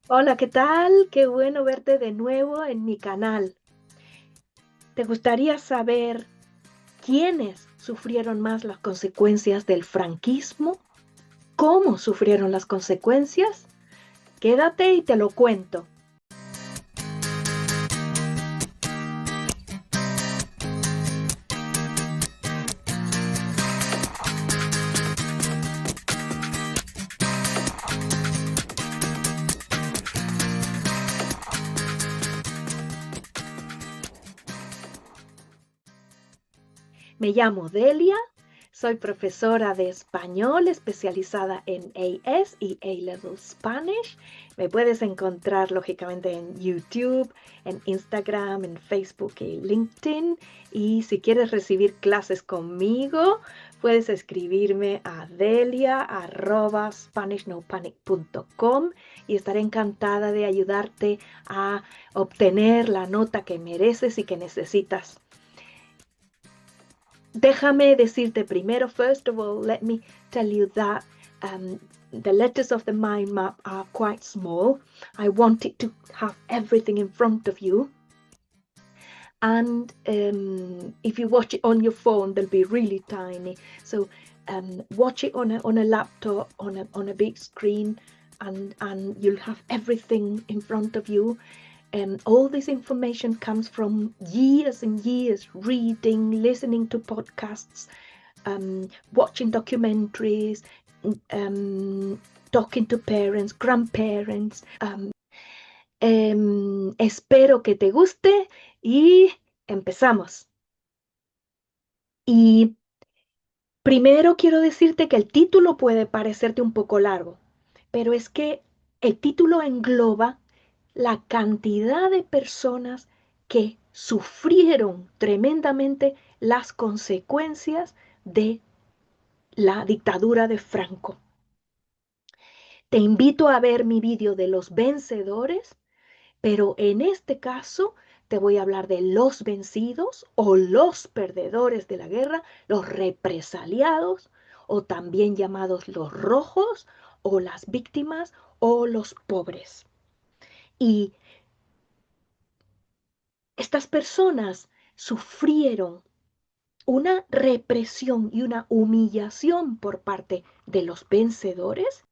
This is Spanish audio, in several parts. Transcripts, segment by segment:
Hola, ¿qué tal? Qué bueno verte de nuevo en mi canal. ¿Te gustaría saber quiénes sufrieron más las consecuencias del franquismo? ¿Cómo sufrieron las consecuencias? Quédate y te lo cuento. Me llamo Delia, soy profesora de español especializada en AS y A-Level Spanish. Me puedes encontrar lógicamente en YouTube, en Instagram, en Facebook y LinkedIn. Y si quieres recibir clases conmigo, puedes escribirme a delia@spanishnopanic.com y estaré encantada de ayudarte a obtener la nota que mereces y que necesitas. Déjame decirte primero, first of all, let me tell you that the letters of the mind map are quite small. I want it to have everything in front of you. And if you watch it on your phone, they'll be really tiny. So watch it on a laptop, on a big screen, and you'll have everything in front of you. All this information comes from years and years reading, listening to podcasts, watching documentaries, talking to parents, grandparents. Espero que te guste y empezamos. Y primero quiero decirte que el título puede parecerte un poco largo, pero es que el título engloba la cantidad de personas que sufrieron tremendamente las consecuencias de la dictadura de Franco. Te invito a ver mi vídeo de los vencedores, pero en este caso te voy a hablar de los vencidos o los perdedores de la guerra, los represaliados o también llamados los rojos o las víctimas o los pobres. Y estas personas sufrieron una represión y una humillación por parte de los vencedores.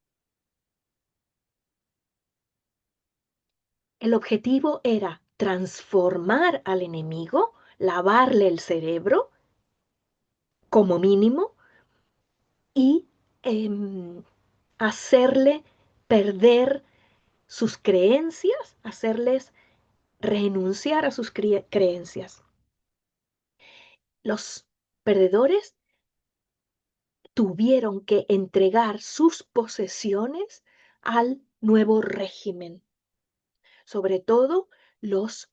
El objetivo era transformar al enemigo, lavarle el cerebro como mínimo y hacerle perder sus creencias, hacerles renunciar a sus creencias. Los perdedores tuvieron que entregar sus posesiones al nuevo régimen, sobre todo los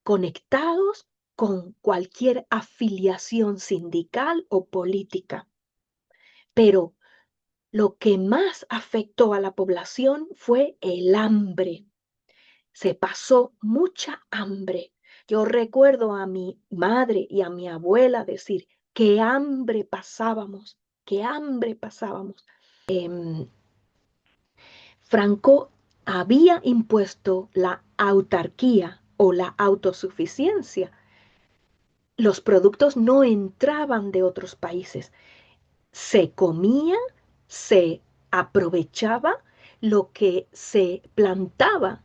conectados con cualquier afiliación sindical o política. Pero lo que más afectó a la población fue el hambre. Se pasó mucha hambre. Yo recuerdo a mi madre y a mi abuela decir, qué hambre pasábamos, qué hambre pasábamos. Franco había impuesto la autarquía o la autosuficiencia. Los productos no entraban de otros países. Se comía, se aprovechaba lo que se plantaba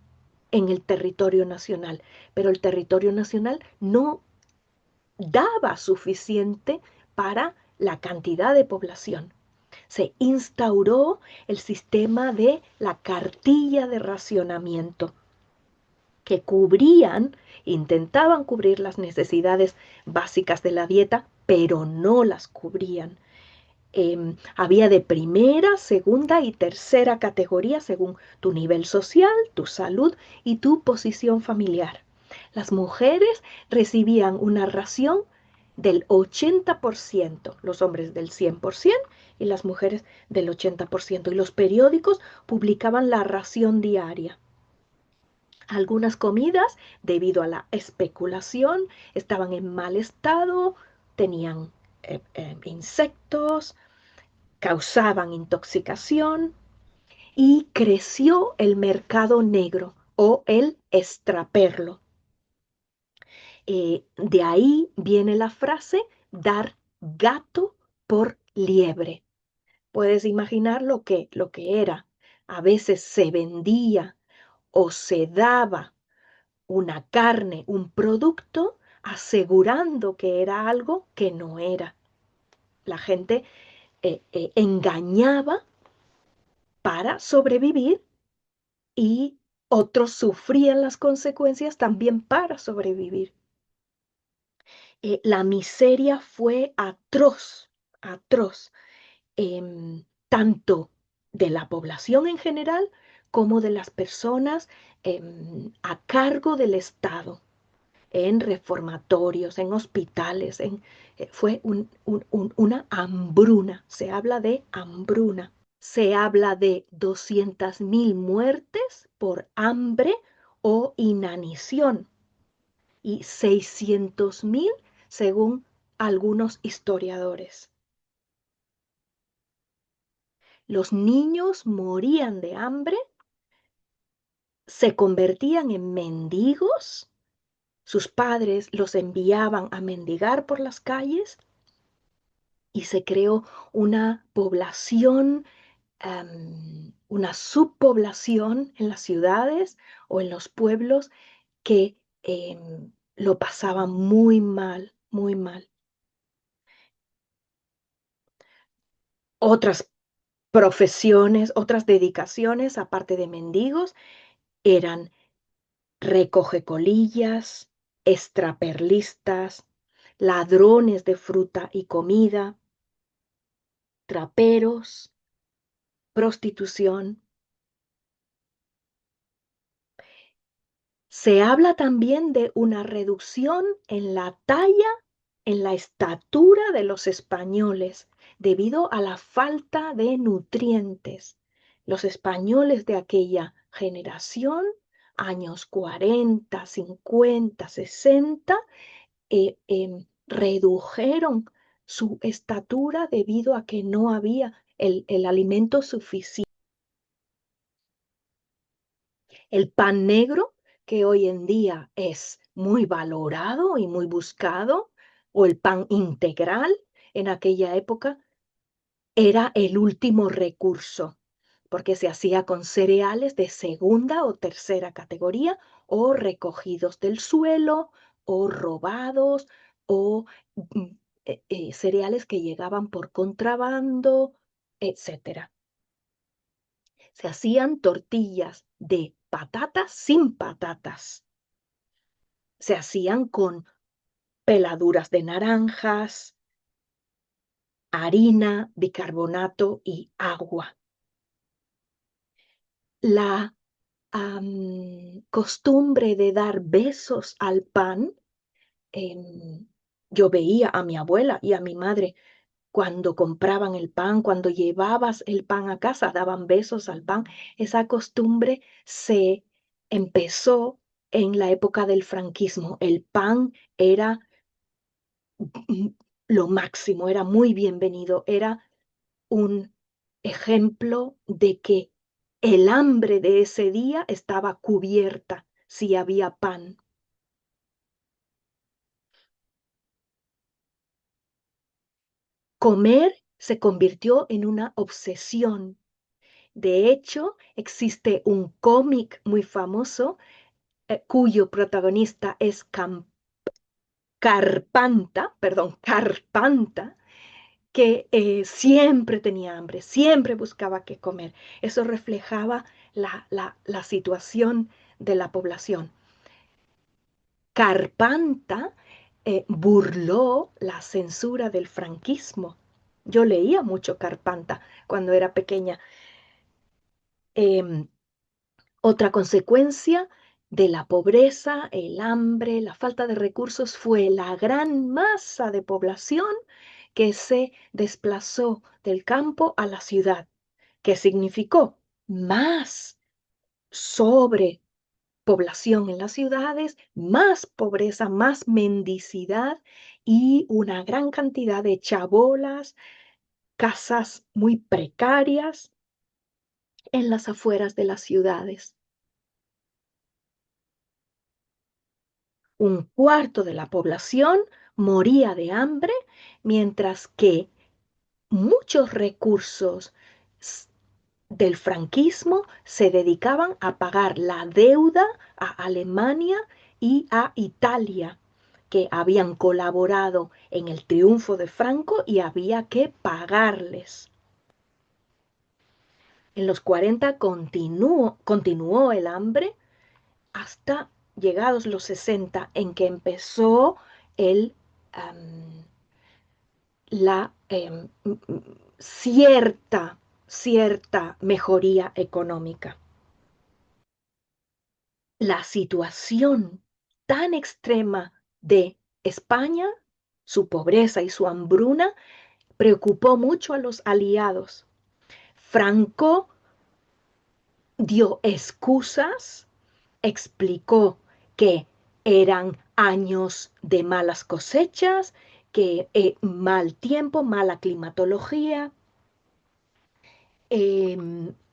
en el territorio nacional, pero el territorio nacional no daba suficiente para la cantidad de población. Se instauró el sistema de la cartilla de racionamiento, que intentaban cubrir las necesidades básicas de la dieta, pero no las cubrían. Había de primera, segunda y tercera categoría según tu nivel social, tu salud y tu posición familiar. Las mujeres recibían una ración del 80%, los hombres del 100% y las mujeres del 80%. Y los periódicos publicaban la ración diaria. Algunas comidas, debido a la especulación, estaban en mal estado, tenían insectos, causaban intoxicación y creció el mercado negro o el extraperlo. De ahí viene la frase dar gato por liebre. Puedes imaginar lo que era. A veces se vendía o se daba una carne, un producto, asegurando que era algo que no era. La gente engañaba para sobrevivir y otros sufrían las consecuencias también para sobrevivir. La miseria fue atroz, atroz, tanto de la población en general como de las personas a cargo del Estado, en reformatorios, en hospitales, fue una hambruna, se habla de hambruna. Se habla de 200.000 muertes por hambre o inanición y 600.000 según algunos historiadores. Los niños morían de hambre, se convertían en mendigos, sus padres los enviaban a mendigar por las calles y se creó una población, una subpoblación en las ciudades o en los pueblos que lo pasaban muy mal, muy mal. Otras profesiones, otras dedicaciones, aparte de mendigos, eran recogecolillas, extraperlistas, ladrones de fruta y comida, traperos, prostitución. Se habla también de una reducción en la talla, en la estatura de los españoles, debido a la falta de nutrientes. Los españoles de aquella generación, años 40, 50, 60, redujeron su estatura debido a que no había el alimento suficiente. El pan negro, que hoy en día es muy valorado y muy buscado, o el pan integral, en aquella época era el último recurso, porque se hacía con cereales de segunda o tercera categoría, o recogidos del suelo, o robados, o cereales que llegaban por contrabando, etcétera. Se hacían tortillas de patatas sin patatas. Se hacían con peladuras de naranjas, harina, bicarbonato y agua. La costumbre de dar besos al pan, yo veía a mi abuela y a mi madre cuando compraban el pan, cuando llevabas el pan a casa, daban besos al pan. Esa costumbre se empezó en la época del franquismo. El pan era lo máximo, era muy bienvenido, era un ejemplo de que el hambre de ese día estaba cubierta si había pan. Comer se convirtió en una obsesión. De hecho, existe un cómic muy famoso cuyo protagonista es Carpanta, perdón, Carpanta, que siempre tenía hambre, siempre buscaba qué comer. Eso reflejaba la situación de la población. Carpanta burló la censura del franquismo. Yo leía mucho Carpanta cuando era pequeña. Em, Otra consecuencia de la pobreza, el hambre, la falta de recursos fue la gran masa de población que se desplazó del campo a la ciudad, que significó más sobrepoblación en las ciudades, más pobreza, más mendicidad y una gran cantidad de chabolas, casas muy precarias en las afueras de las ciudades. Un cuarto de la población moría de hambre, mientras que muchos recursos del franquismo se dedicaban a pagar la deuda a Alemania y a Italia, que habían colaborado en el triunfo de Franco y había que pagarles. En los 40 continuó el hambre hasta llegados los 60, en que empezó el, um, la cierta mejoría económica. La situación tan extrema de España, su pobreza y su hambruna, preocupó mucho a los aliados. Franco dio excusas, explicó que eran años de malas cosechas, que mal tiempo, mala climatología,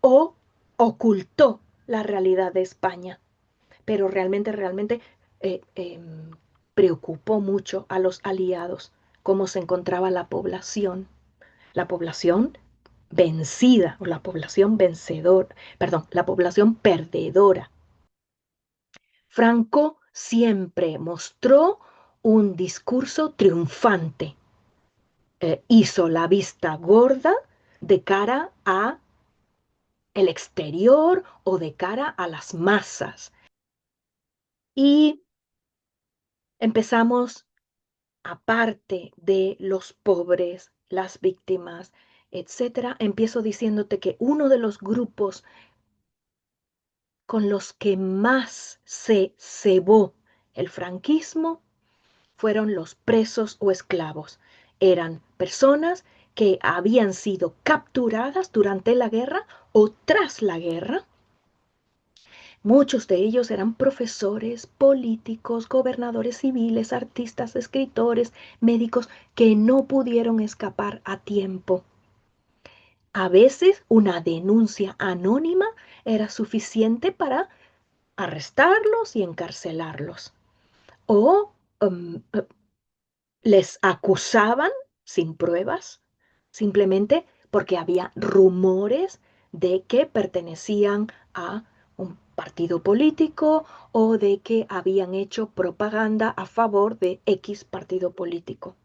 o ocultó la realidad de España, pero realmente preocupó mucho a los aliados cómo se encontraba la población vencida o la población vencedora, perdón, la población perdedora. Franco siempre mostró un discurso triunfante, hizo la vista gorda de cara a el exterior o de cara a las masas. Y empezamos, aparte de los pobres, las víctimas, etcétera, empiezo diciéndote que uno de los grupos con los que más se cebó el franquismo fueron los presos o esclavos. Eran personas que habían sido capturadas durante la guerra o tras la guerra. Muchos de ellos eran profesores, políticos, gobernadores civiles, artistas, escritores, médicos que no pudieron escapar a tiempo. A veces una denuncia anónima era suficiente para arrestarlos y encarcelarlos. O les acusaban sin pruebas, simplemente porque había rumores de que pertenecían a un partido político o de que habían hecho propaganda a favor de X partido político.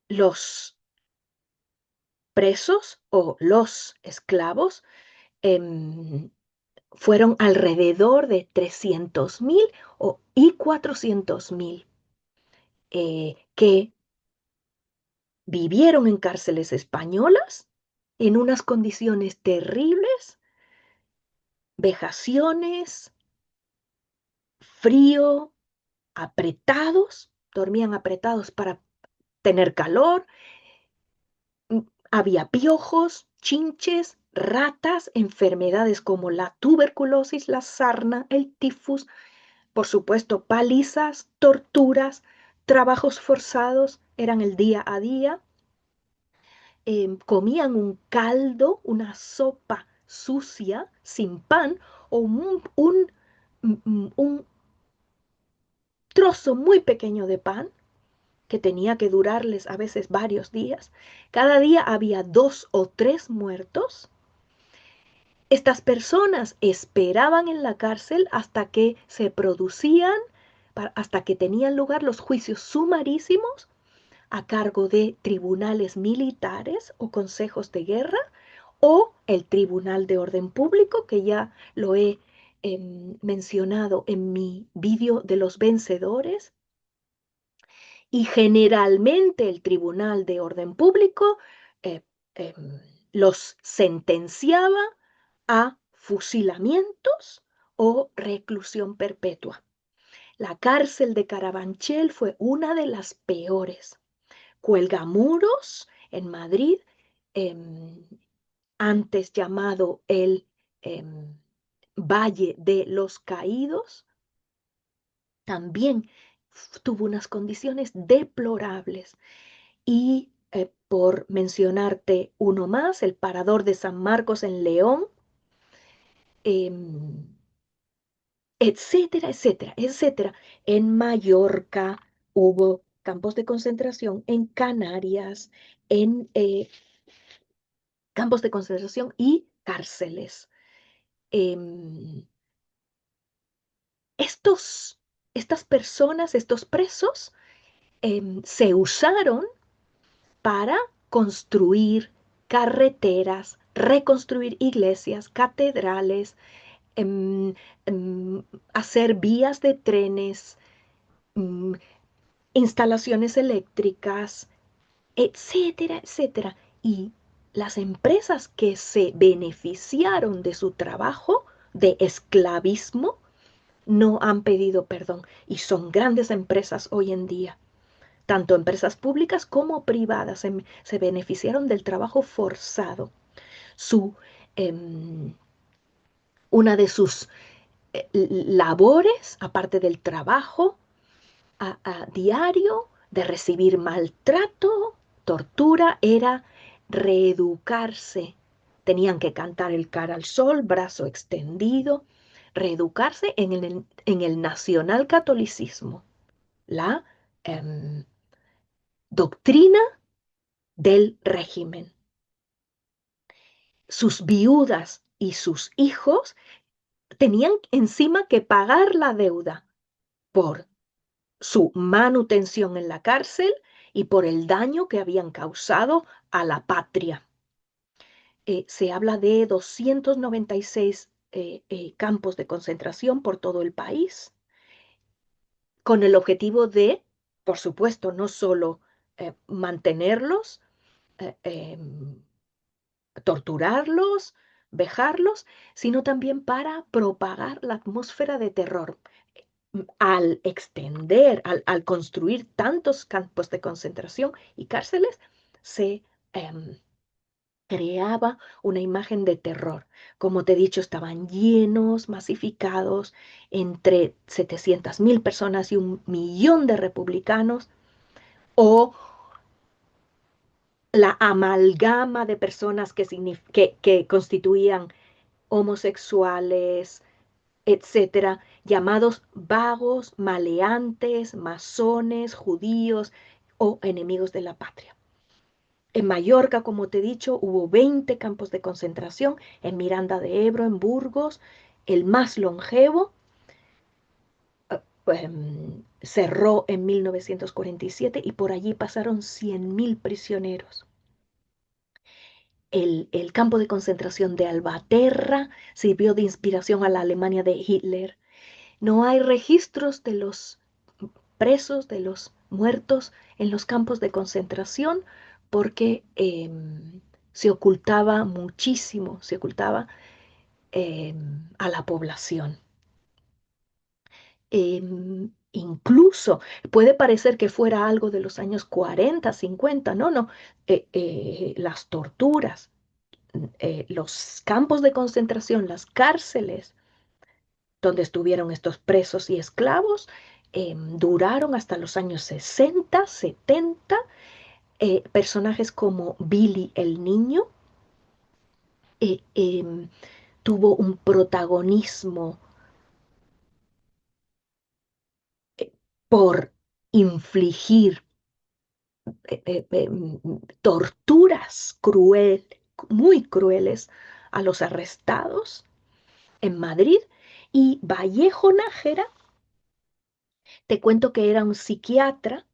Los presos o los esclavos fueron alrededor de 300.000 y 400.000 que vivieron en cárceles españolas en unas condiciones terribles, vejaciones, frío, apretados, dormían apretados para tener calor, había piojos, chinches, ratas, enfermedades como la tuberculosis, la sarna, el tifus, por supuesto, palizas, torturas, trabajos forzados, eran el día a día. Comían un caldo, una sopa sucia, sin pan, o un trozo muy pequeño de pan que tenía que durarles a veces varios días. Cada día había 2 o 3 muertos. Estas personas esperaban en la cárcel hasta que se producían, hasta que tenían lugar los juicios sumarísimos a cargo de tribunales militares o consejos de guerra o el Tribunal de Orden Público, que ya lo he mencionado en mi vídeo de los vencedores. Y generalmente el Tribunal de Orden Público eh, em, los sentenciaba a fusilamientos o reclusión perpetua. La cárcel de Carabanchel fue una de las peores. Cuelgamuros en Madrid, em, antes llamado el Valle de los Caídos, también tuvo unas condiciones deplorables. Y por mencionarte uno más, el Parador de San Marcos en León, em, etcétera, etcétera, etcétera. En Mallorca hubo campos de concentración, en Canarias, en campos de concentración y cárceles. Em, estos, estas personas, estos presos, se usaron para construir carreteras, reconstruir iglesias, catedrales, em, hacer vías de trenes, mm, instalaciones eléctricas, etcétera, etcétera. Y las empresas que se beneficiaron de su trabajo de esclavismo no han pedido perdón y son grandes empresas hoy en día. Tanto empresas públicas como privadas se beneficiaron del trabajo forzado. Su, em, una de sus labores, aparte del trabajo a diario, de recibir maltrato, tortura, era reeducarse. Tenían que cantar el cara al sol, brazo extendido, reeducarse en el nacional catolicismo, la doctrina del régimen. Sus viudas y sus hijos tenían encima que pagar la deuda por su manutención en la cárcel y por el daño que habían causado a la patria. Se habla de 296 campos de concentración por todo el país, con el objetivo de, por supuesto, no solo mantenerlos, eh, em, torturarlos, vejarlos, sino también para propagar la atmósfera de terror. Al extender, al construir tantos campos de concentración y cárceles, se creaba una imagen de terror. Como te he dicho, estaban llenos, masificados, entre 700.000 personas y 1 millón de republicanos, o la amalgama de personas que constituían homosexuales, etcétera, llamados vagos, maleantes, masones, judíos o enemigos de la patria. En Mallorca, como te he dicho, hubo 20 campos de concentración, en Miranda de Ebro, en Burgos, el más longevo, cerró en 1947 y por allí pasaron 100.000 prisioneros. El campo de concentración de Albaterra sirvió de inspiración a la Alemania de Hitler. No hay registros de los presos, de los muertos en los campos de concentración, porque se ocultaba muchísimo, se ocultaba a la población. Incluso puede parecer que fuera algo de los años 40, 50, no, no, las torturas, los campos de concentración, las cárceles donde estuvieron estos presos y esclavos, duraron hasta los años 60, 70. Personajes como Billy el Niño tuvo un protagonismo por infligir torturas muy crueles a los arrestados en Madrid. Y Vallejo Nájera, te cuento que era un psiquiatra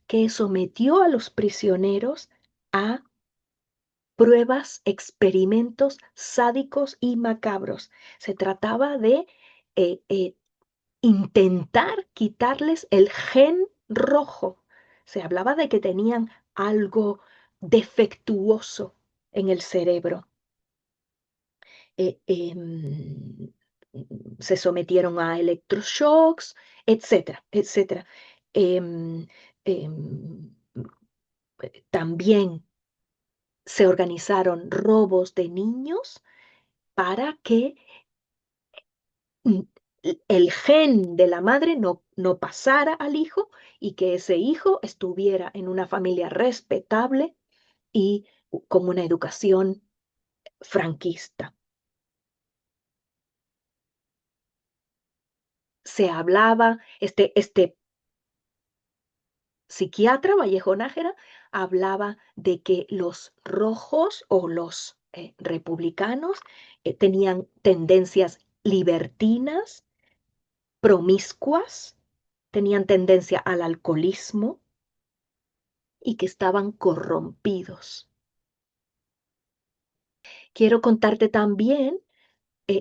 que sometió a los prisioneros a pruebas, experimentos sádicos y macabros. Se trataba de eh, eh, intentar quitarles el gen rojo. Se hablaba de que tenían algo defectuoso en el cerebro. Se sometieron a electroshocks, etcétera, etcétera. Em, em, También se organizaron robos de niños para que el gen de la madre no pasara al hijo y que ese hijo estuviera en una familia respetable y con una educación franquista. Se hablaba, este psiquiatra Vallejo Nájera hablaba de que los rojos o los republicanos tenían tendencias libertinas, promiscuas, tenían tendencia al alcoholismo y que estaban corrompidos. Quiero contarte también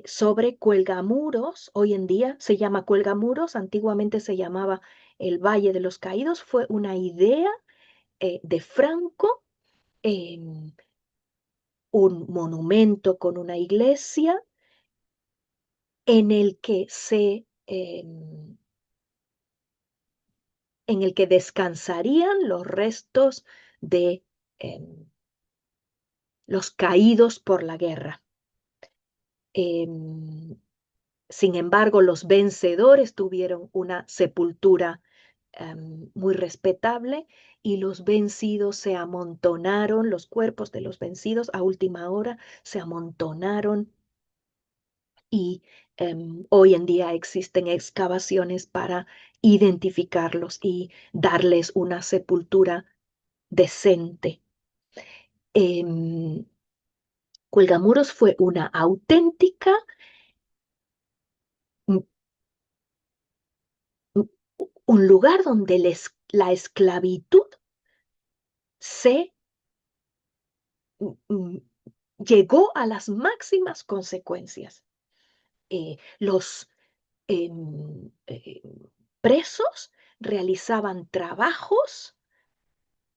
sobre Cuelgamuros. Hoy en día se llama Cuelgamuros, antiguamente se llamaba el Valle de los Caídos. Fue una idea de Franco, em, un monumento con una iglesia en el que en el que descansarían los restos de em, los caídos por la guerra. Em, Sin embargo, los vencedores tuvieron una sepultura muy respetable y los vencidos se amontonaron, los cuerpos de los vencidos a última hora se amontonaron y hoy en día existen excavaciones para identificarlos y darles una sepultura decente. Em, Cuelgamuros fue una auténtica, mm, mm, un lugar donde la esclavitud se mm, mm, llegó a las máximas consecuencias. Los presos realizaban trabajos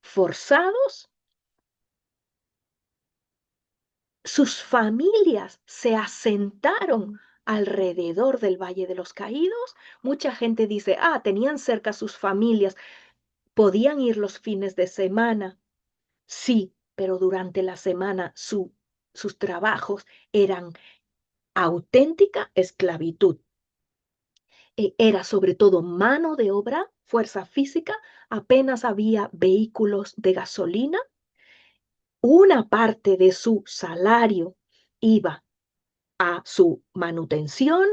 forzados, sus familias se asentaron alrededor del Valle de los Caídos. Mucha gente dice, ah, tenían cerca sus familias, podían ir los fines de semana. Sí, pero durante la semana sus trabajos eran auténtica esclavitud. Era sobre todo mano de obra, fuerza física, apenas había vehículos de gasolina. Una parte de su salario iba a su manutención,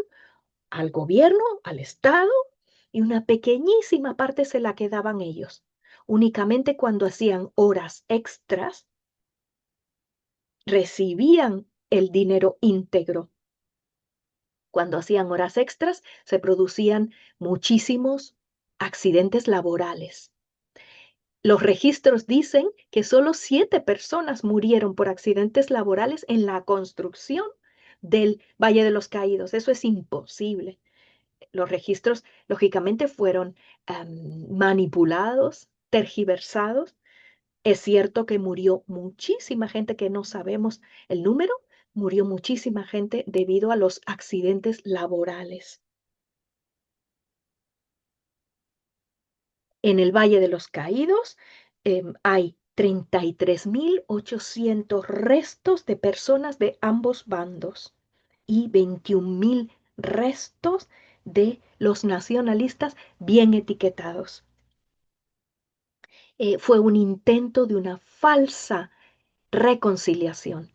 al gobierno, al Estado, y una pequeñísima parte se la quedaban ellos. Únicamente cuando hacían horas extras, recibían el dinero íntegro. Cuando hacían horas extras, se producían muchísimos accidentes laborales. Los registros dicen que solo 7 personas murieron por accidentes laborales en la construcción del Valle de los Caídos. Eso es imposible. Los registros, lógicamente, fueron manipulados, tergiversados. Es cierto que murió muchísima gente que no sabemos el número, murió muchísima gente debido a los accidentes laborales. En el Valle de los Caídos hay 33.800 restos de personas de ambos bandos y 21.000 restos de los nacionalistas bien etiquetados. Fue un intento de una falsa reconciliación.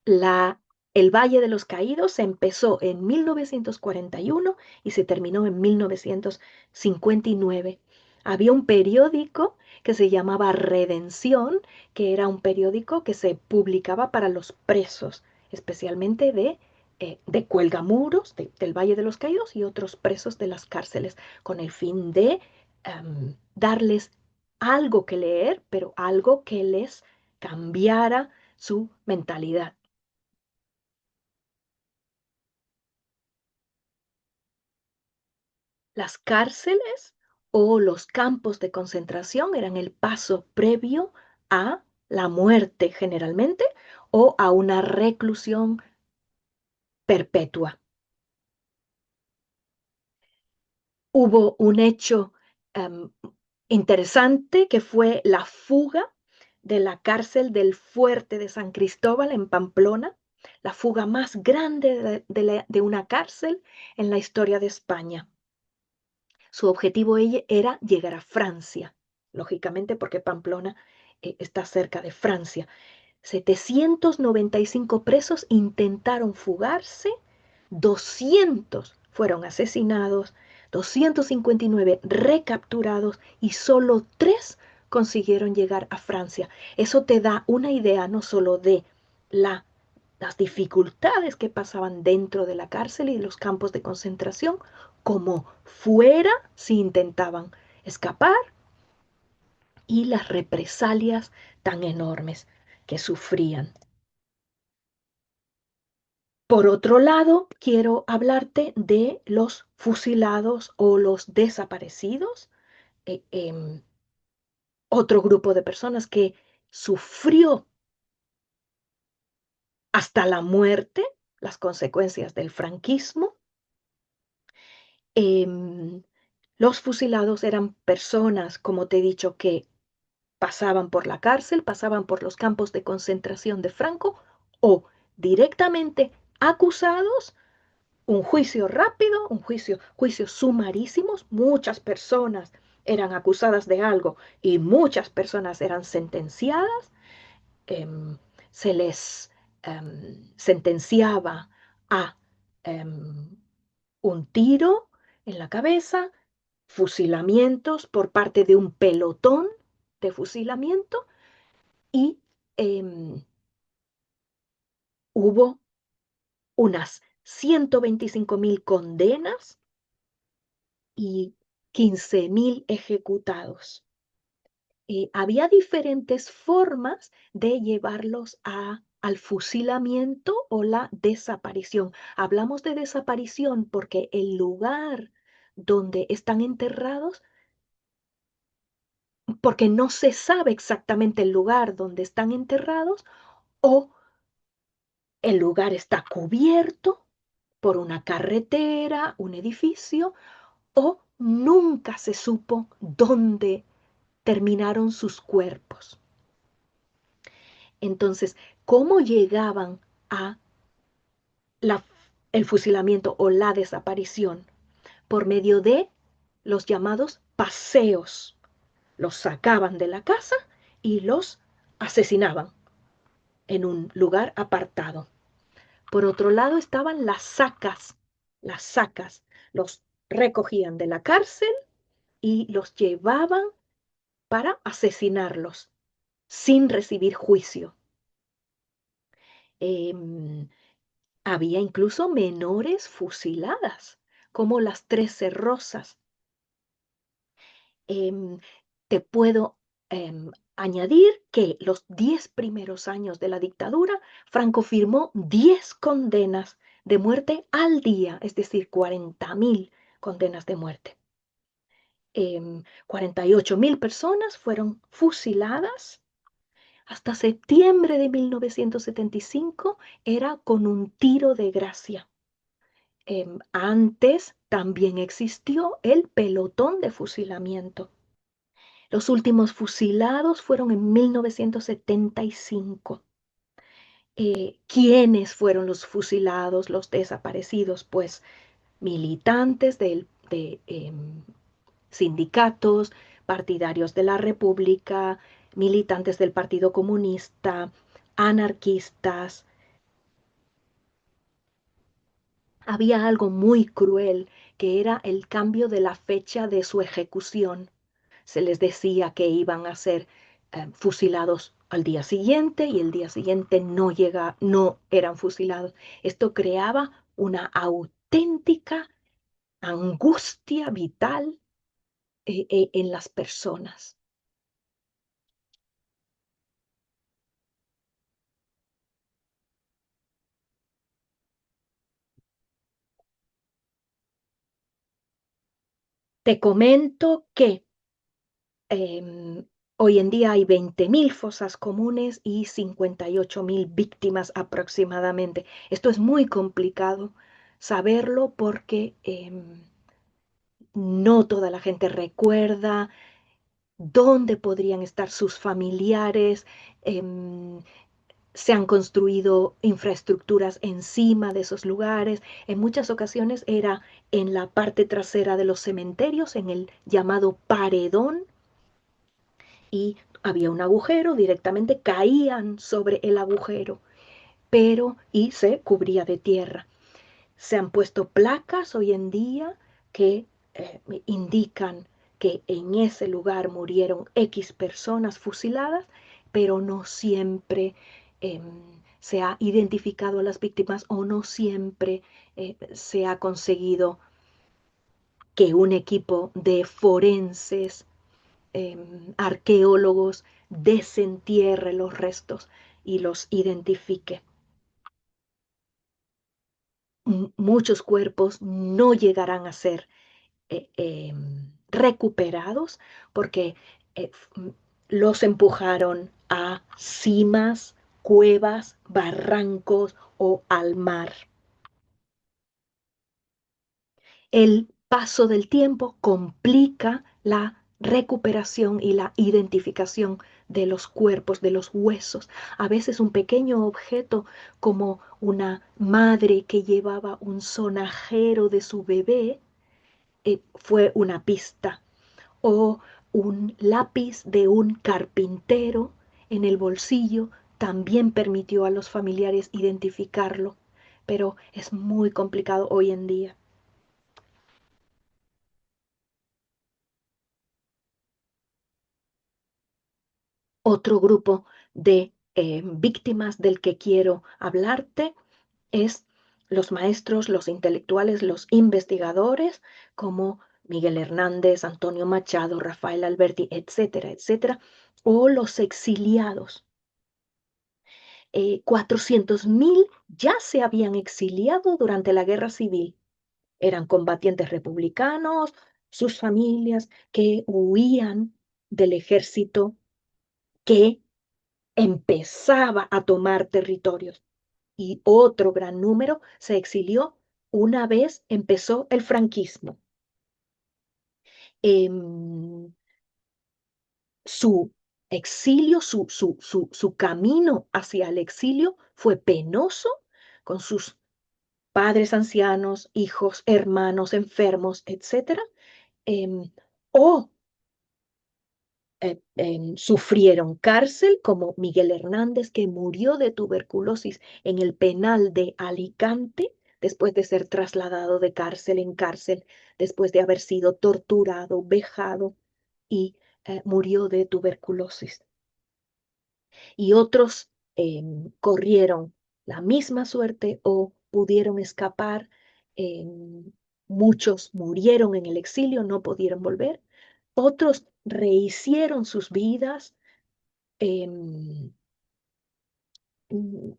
La, el Valle de los Caídos se empezó en 1941 y se terminó en 1959. Había un periódico que se llamaba Redención, que era un periódico que se publicaba para los presos, especialmente de Cuelgamuros, del Valle de los Caídos y otros presos de las cárceles, con el fin de darles algo que leer, pero algo que les cambiara su mentalidad. Las cárceles o los campos de concentración eran el paso previo a la muerte generalmente o a una reclusión perpetua. Hubo un hecho em, interesante que fue la fuga de la cárcel del Fuerte de San Cristóbal en Pamplona, la fuga más grande de una cárcel en la historia de España. Su objetivo era llegar a Francia, lógicamente porque Pamplona está cerca de Francia. 795 presos intentaron fugarse, 200 fueron asesinados, 259 recapturados y solo 3 consiguieron llegar a Francia. Eso te da una idea no solo de la, las dificultades que pasaban dentro de la cárcel y los campos de concentración, como fuera si intentaban escapar y las represalias tan enormes que sufrían. Por otro lado, quiero hablarte de los fusilados o los desaparecidos, otro grupo de personas que sufrió hasta la muerte las consecuencias del franquismo. Em, los fusilados eran personas, como te he dicho, que pasaban por la cárcel, pasaban por los campos de concentración de Franco o directamente acusados, un juicio rápido, juicios sumarísimos, muchas personas eran acusadas de algo y muchas personas eran sentenciadas, em, se les sentenciaba a em, un tiro en la cabeza, fusilamientos por parte de un pelotón de fusilamiento y hubo unas 125.000 condenas y 15.000 ejecutados. Había diferentes formas de llevarlos al fusilamiento o la desaparición. Hablamos de desaparición porque el lugar donde están enterrados, porque no se sabe exactamente el lugar donde están enterrados o el lugar está cubierto por una carretera, un edificio, o nunca se supo dónde terminaron sus cuerpos. Entonces, ¿cómo llegaban a la- el fusilamiento o la desaparición? Por medio de los llamados paseos. Los sacaban de la casa y los asesinaban en un lugar apartado. Por otro lado estaban las sacas. Los recogían de la cárcel y los llevaban para asesinarlos sin recibir juicio. Em, Había incluso menores fusiladas, como las 13 Rosas. Em, Te puedo añadir que los 10 primeros años de la dictadura, Franco firmó 10 condenas de muerte al día, es decir, 40.000 condenas de muerte. 48.000 personas fueron fusiladas. Hasta septiembre de 1975 era con un tiro de gracia. Antes también existió el pelotón de fusilamiento. Los últimos fusilados fueron en 1975. ¿Quiénes fueron los fusilados, los desaparecidos? Pues militantes de sindicatos, partidarios de la República, militantes del Partido Comunista, anarquistas. Había algo muy cruel que era el cambio de la fecha de su ejecución. Se les decía que iban a ser fusilados al día siguiente y el día siguiente no eran fusilados. Esto creaba una auténtica angustia vital en las personas. Te comento que em, hoy en día hay 20.000 fosas comunes y 58.000 víctimas aproximadamente. Esto es muy complicado saberlo porque no toda la gente recuerda. dónde podrían estar sus familiares. em, Se han construido infraestructuras encima de esos lugares. En muchas ocasiones era en la parte trasera de los cementerios, en el llamado paredón, y había un agujero, directamente caían sobre el agujero, pero y se cubría de tierra. Se han puesto placas hoy en día que indican que en ese lugar murieron X personas fusiladas, pero no siempre eh, se ha identificado a las víctimas o no siempre se ha conseguido que un equipo de forenses, arqueólogos, desentierre los restos y los identifique. Muchos cuerpos no llegarán a ser recuperados porque eh, f- los empujaron a cimas, cuevas, barrancos o al mar. El paso del tiempo complica la recuperación y la identificación de los cuerpos, de los huesos. A veces un pequeño objeto como una madre que llevaba un sonajero de su bebé fue una pista, o un lápiz de un carpintero en el bolsillo también permitió a los familiares identificarlo, pero es muy complicado hoy en día. Otro grupo de víctimas del que quiero hablarte es los maestros, los intelectuales, los investigadores, como Miguel Hernández, Antonio Machado, Rafael Alberti, etcétera, etcétera, o los exiliados. 400.000 ya se habían exiliado durante la Guerra Civil. Eran combatientes republicanos, sus familias que huían del ejército que empezaba a tomar territorios. Y otro gran número se exilió una vez empezó el franquismo. Em, su exilio, su camino hacia el exilio fue penoso con sus padres ancianos, hijos, hermanos enfermos, etcétera, em, o sufrieron cárcel, como Miguel Hernández, que murió de tuberculosis en el penal de Alicante, después de ser trasladado de cárcel en cárcel, después de haber sido torturado, vejado, y murió de tuberculosis. Y otros corrieron la misma suerte o pudieron escapar. em, Muchos murieron en el exilio, no pudieron volver. Otros rehicieron sus vidas em, mm,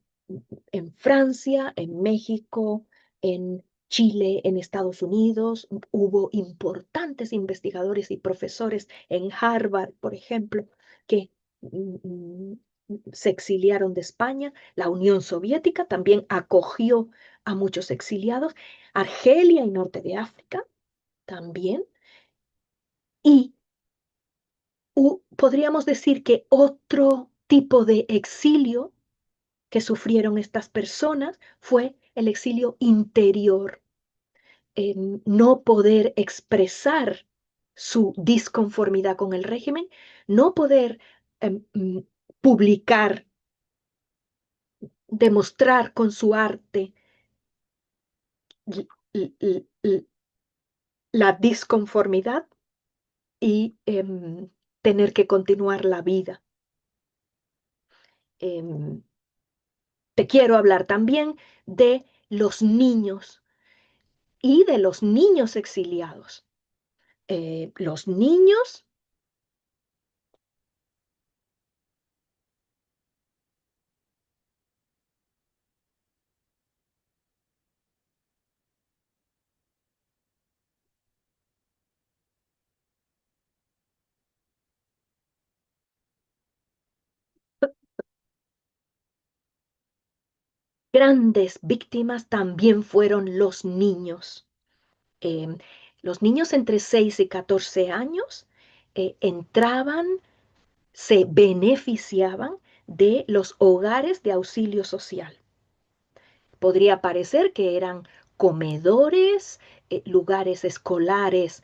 en Francia, en México, en Chile, en Estados Unidos. Hubo importantes investigadores y profesores en Harvard, por ejemplo, que mm, mm, se exiliaron de España. La Unión Soviética también acogió a muchos exiliados. Argelia y Norte de África también. Y podríamos decir que otro tipo de exilio que sufrieron estas personas fue el exilio interior, no poder expresar su disconformidad con el régimen, no poder publicar, demostrar con su arte l- la disconformidad y tener que continuar la vida. Em, Te quiero hablar también de los niños y de los niños exiliados. Los niños, grandes víctimas también fueron los niños. Em, los niños entre 6 y 14 años entraban, se beneficiaban de los hogares de auxilio social. Podría parecer que eran comedores, lugares escolares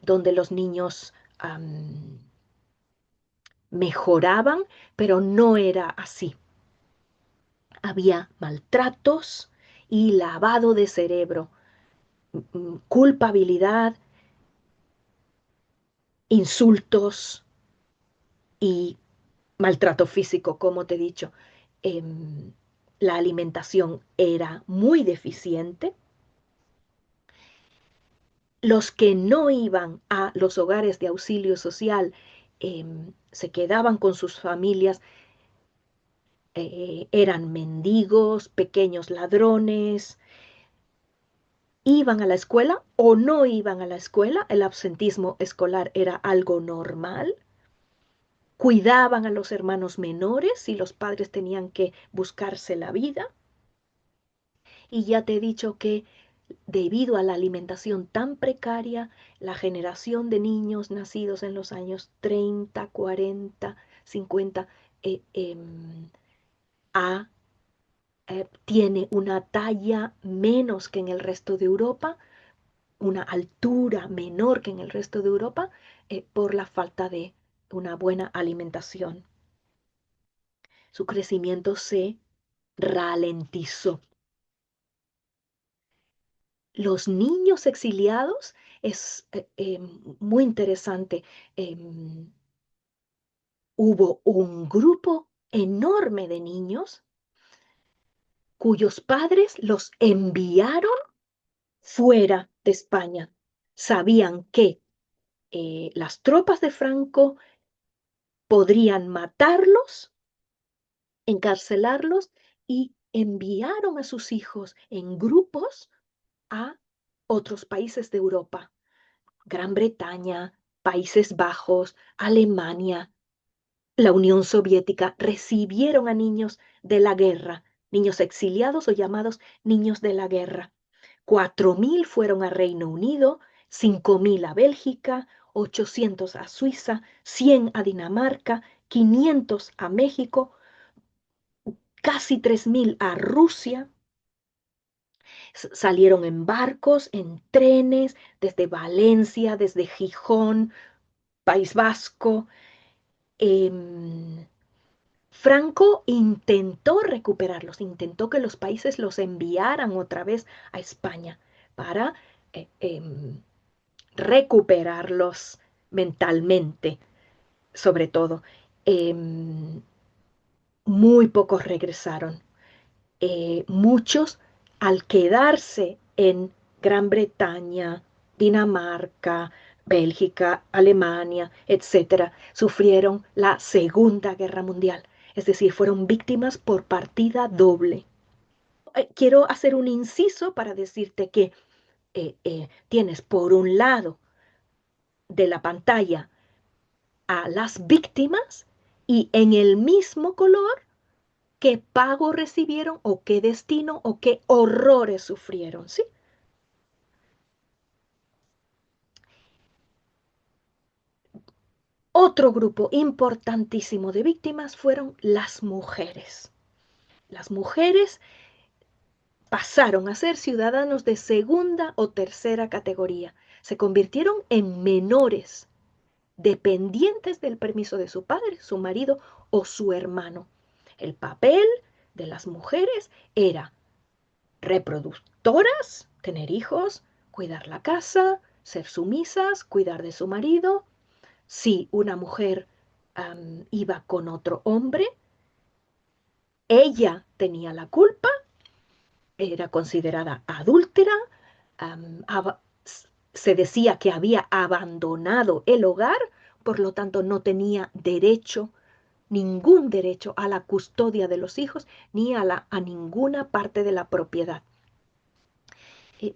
donde los niños mejoraban, pero no era así. Había maltratos y lavado de cerebro, culpabilidad, insultos y maltrato físico, como te he dicho. La alimentación era muy deficiente. Los que no iban a los hogares de auxilio social se quedaban con sus familias, eran mendigos, pequeños ladrones, iban a la escuela o no iban a la escuela, el absentismo escolar era algo normal, cuidaban a los hermanos menores y los padres tenían que buscarse la vida. Y ya te he dicho que debido a la alimentación tan precaria, la generación de niños nacidos en los años 30, 40, 50 eh, em, ha tiene una talla menos que en el resto de Europa, una altura menor que en el resto de Europa, por la falta de una buena alimentación. Su crecimiento se ralentizó. Los niños exiliados es muy interesante. Em, Hubo un grupo enorme de niños cuyos padres los enviaron fuera de España. Sabían que las tropas de Franco podrían matarlos, encarcelarlos y enviaron a sus hijos en grupos a otros países de Europa, Gran Bretaña, Países Bajos, Alemania, la Unión Soviética, recibieron a niños de la guerra, niños exiliados o llamados niños de la guerra. 4.000 fueron a Reino Unido, 5.000 a Bélgica, 800 a Suiza, 100 a Dinamarca, 500 a México, casi 3.000 a Rusia. Salieron en barcos, en trenes, desde Valencia, desde Gijón, País Vasco. Franco intentó recuperarlos, intentó que los países los enviaran otra vez a España para eh, em, recuperarlos mentalmente, sobre todo. Em, Muy pocos regresaron. Muchos, al quedarse en Gran Bretaña, Dinamarca, Bélgica, Alemania, etcétera, sufrieron la Segunda Guerra Mundial. Es decir, fueron víctimas por partida doble. Quiero hacer un inciso para decirte que tienes por un lado de la pantalla a las víctimas y en el mismo color qué pago recibieron o qué destino o qué horrores sufrieron, ¿sí? Otro grupo importantísimo de víctimas fueron las mujeres. Las mujeres pasaron a ser ciudadanos de segunda o tercera categoría. Se convirtieron en menores, dependientes del permiso de su padre, su marido o su hermano. El papel de las mujeres era reproductoras, tener hijos, cuidar la casa, ser sumisas, cuidar de su marido. Si una mujer iba con otro hombre, ella tenía la culpa, era considerada adúltera, am, aba- se decía que había abandonado el hogar, por lo tanto no tenía derecho, ningún derecho a la custodia de los hijos ni a ninguna parte de la propiedad.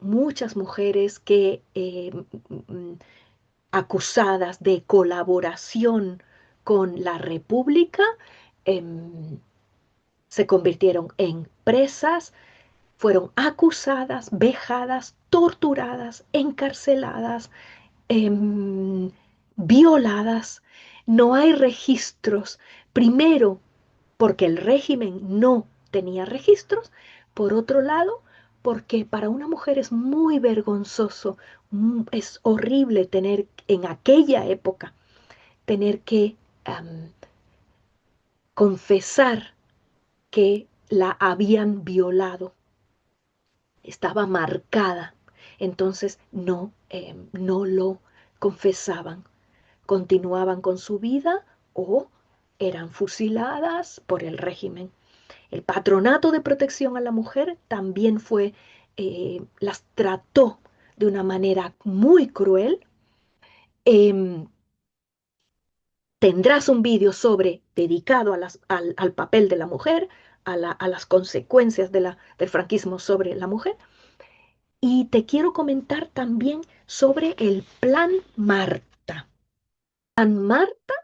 Muchas mujeres que acusadas de colaboración con la República em, se convirtieron en presas, fueron acusadas, vejadas, torturadas, encarceladas, em, violadas, no hay registros. Primero, porque el régimen no tenía registros. Por otro lado, porque para una mujer es muy vergonzoso, es horrible tener en aquella época, tener que confesar que la habían violado. Estaba marcada. Entonces no lo confesaban. Continuaban con su vida o eran fusiladas por el régimen. El patronato de protección a la mujer también las trató de una manera muy cruel. Em, Tendrás un vídeo dedicado al papel de la mujer, a las consecuencias del franquismo sobre la mujer. Y te quiero comentar también sobre el Plan Marta. Plan Marta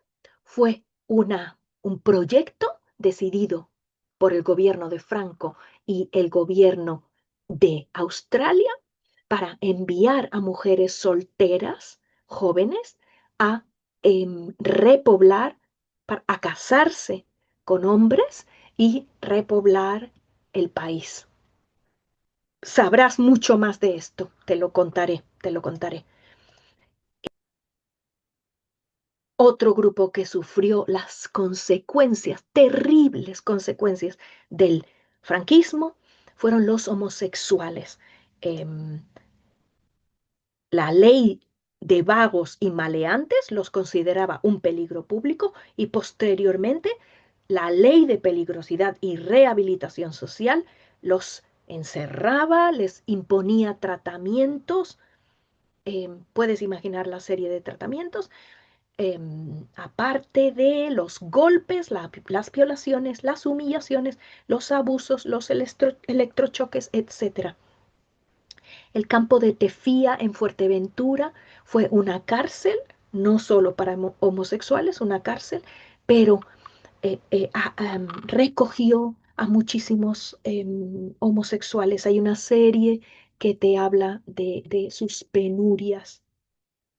fue un proyecto decidido por el gobierno de Franco y el gobierno de Australia para enviar a mujeres solteras, jóvenes, a repoblar, a casarse con hombres y repoblar el país. Sabrás mucho más de esto, te lo contaré, te lo contaré. Otro grupo que sufrió las consecuencias, terribles consecuencias del franquismo, fueron los homosexuales. Em, la ley de vagos y maleantes los consideraba un peligro público y posteriormente la ley de peligrosidad y rehabilitación social los encerraba, les imponía tratamientos. Puedes imaginar la serie de tratamientos, aparte de los golpes, las violaciones, las humillaciones, los abusos, los electrochoques, etcétera. El campo de Tefía en Fuerteventura fue una cárcel, no solo para homosexuales, una cárcel, pero recogió a muchísimos homosexuales. Hay una serie que te habla de sus penurias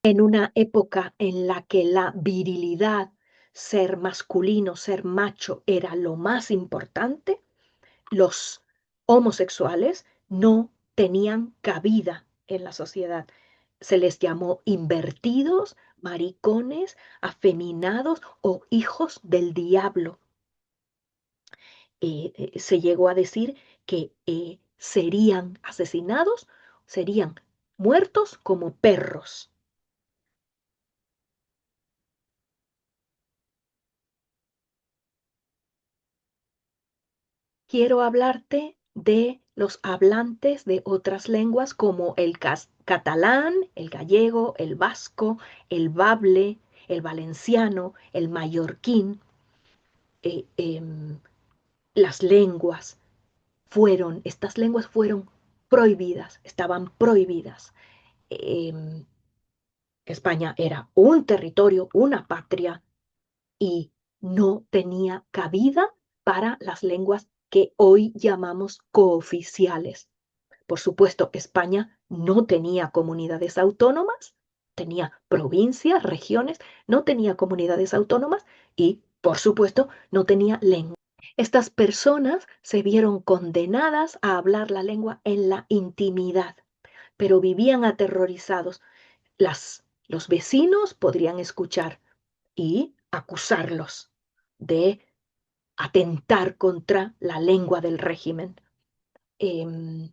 en una época en la que la virilidad, ser masculino, ser macho, era lo más importante. Los homosexuales no tenían cabida en la sociedad. Se les llamó invertidos, maricones, afeminados o hijos del diablo. Se llegó a decir que serían asesinados, serían muertos como perros. Quiero hablarte de los hablantes de otras lenguas como el catalán, el gallego, el vasco, el bable, el valenciano, el mallorquín. eh, em, estas lenguas fueron prohibidas, estaban prohibidas. Em, España era un territorio, una patria, y no tenía cabida para las lenguas que hoy llamamos cooficiales. Por supuesto, España no tenía comunidades autónomas, tenía provincias, regiones, no tenía comunidades autónomas y, por supuesto, no tenía lengua. Estas personas se vieron condenadas a hablar la lengua en la intimidad, pero vivían aterrorizados. Los vecinos podrían escuchar y acusarlos de atentar contra la lengua del régimen. Em,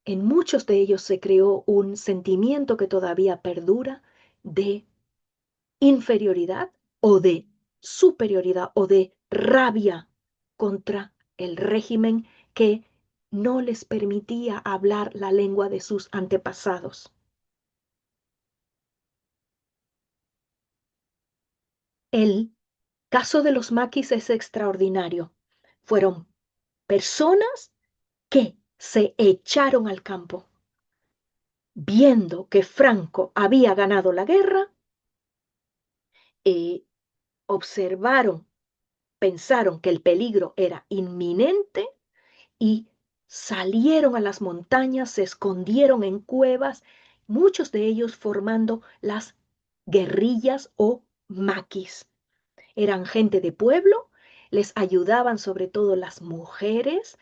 en muchos de ellos se creó un sentimiento que todavía perdura de inferioridad o de superioridad o de rabia contra el régimen que no les permitía hablar la lengua de sus antepasados. El caso de los maquis es extraordinario. Fueron personas que se echaron al campo viendo que Franco había ganado la guerra, eh, observaron, pensaron que el peligro era inminente y salieron a las montañas, se escondieron en cuevas muchos de ellos formando las guerrillas o maquis. Eran gente de pueblo, les ayudaban sobre todo las mujeres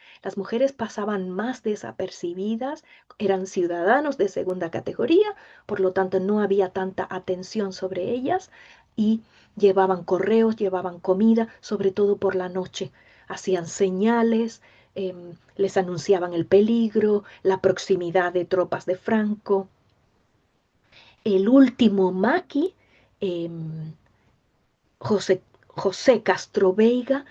pasaban más desapercibidas, eran ciudadanos de segunda categoría, por lo tanto no había tanta atención sobre ellas y llevaban correos, llevaban comida, sobre todo por la noche, hacían señales, les anunciaban el peligro, la proximidad de tropas de Franco. El último maqui, em, José Castro Veiga,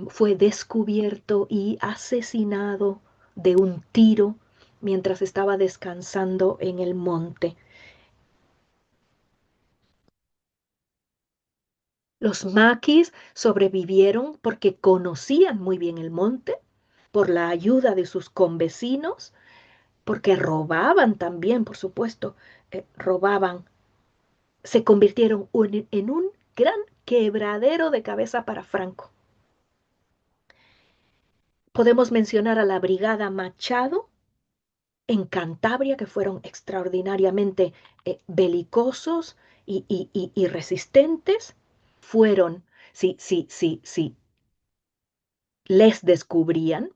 fue descubierto y asesinado de un tiro mientras estaba descansando en el monte. Los maquis sobrevivieron porque conocían muy bien el monte, por la ayuda de sus convecinos, porque robaban también, por supuesto, robaban, se convirtieron en un gran quebradero de cabeza para Franco. Podemos mencionar a la Brigada Machado en Cantabria, que fueron extraordinariamente belicosos y resistentes. Fueron, si les descubrían,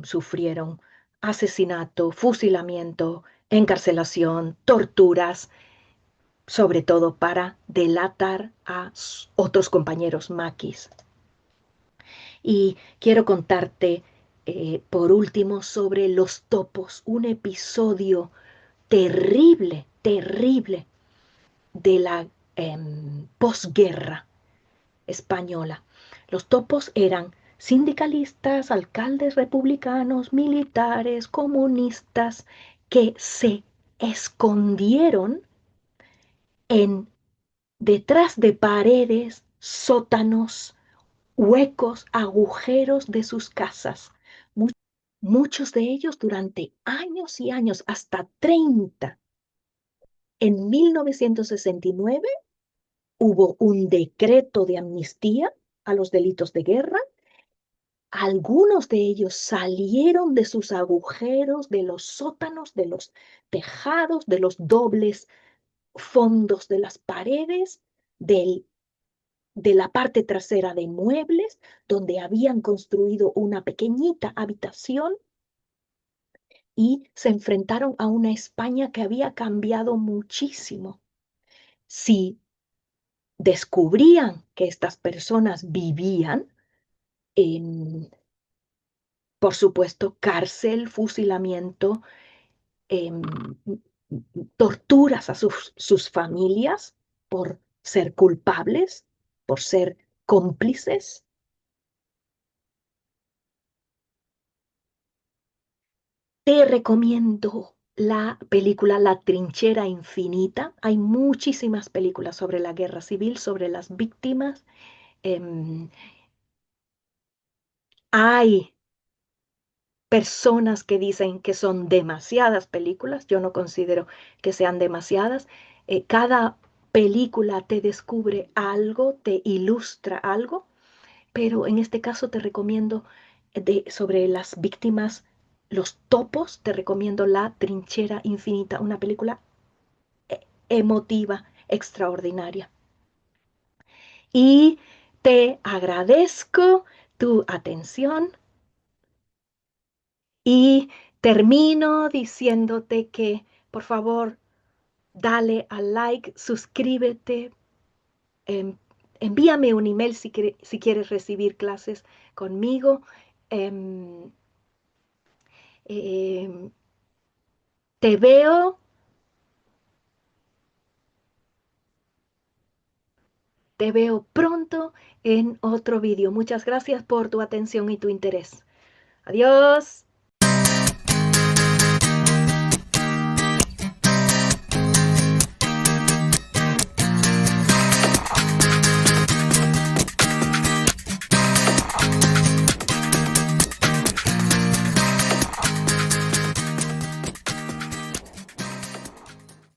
sufrieron asesinato, fusilamiento, encarcelación, torturas, sobre todo para delatar a otros compañeros maquis. Y quiero contarte, por último, sobre los topos, un episodio terrible, terrible de la posguerra española. Los topos eran sindicalistas, alcaldes republicanos, militares, comunistas, que se escondieron en detrás de paredes, sótanos, huecos, agujeros de sus casas. Muchos de ellos durante años y años, hasta 30. En 1969 hubo un decreto de amnistía a los delitos de guerra. Algunos de ellos salieron de sus agujeros, de los sótanos, de los tejados, de los dobles fondos de las paredes, de la parte trasera de muebles, donde habían construido una pequeñita habitación y se enfrentaron a una España que había cambiado muchísimo. Si descubrían que estas personas vivían en, por supuesto, cárcel, fusilamiento, em, torturas a sus familias por ser culpables, por ser cómplices. Te recomiendo la película La Trinchera Infinita. Hay muchísimas películas sobre la guerra civil, sobre las víctimas. Em, Hay personas que dicen que son demasiadas películas. Yo no considero que sean demasiadas. Cada película te descubre algo, te ilustra algo, pero en este caso te recomiendo sobre las víctimas, los topos, te recomiendo La Trinchera Infinita, una película emotiva, extraordinaria. Y te agradezco tu atención y termino diciéndote que, por favor, dale al like, suscríbete, em, envíame un email si quieres recibir clases conmigo. em, em, te veo, te veo pronto en otro vídeo. Muchas gracias por tu atención y tu interés. Adiós.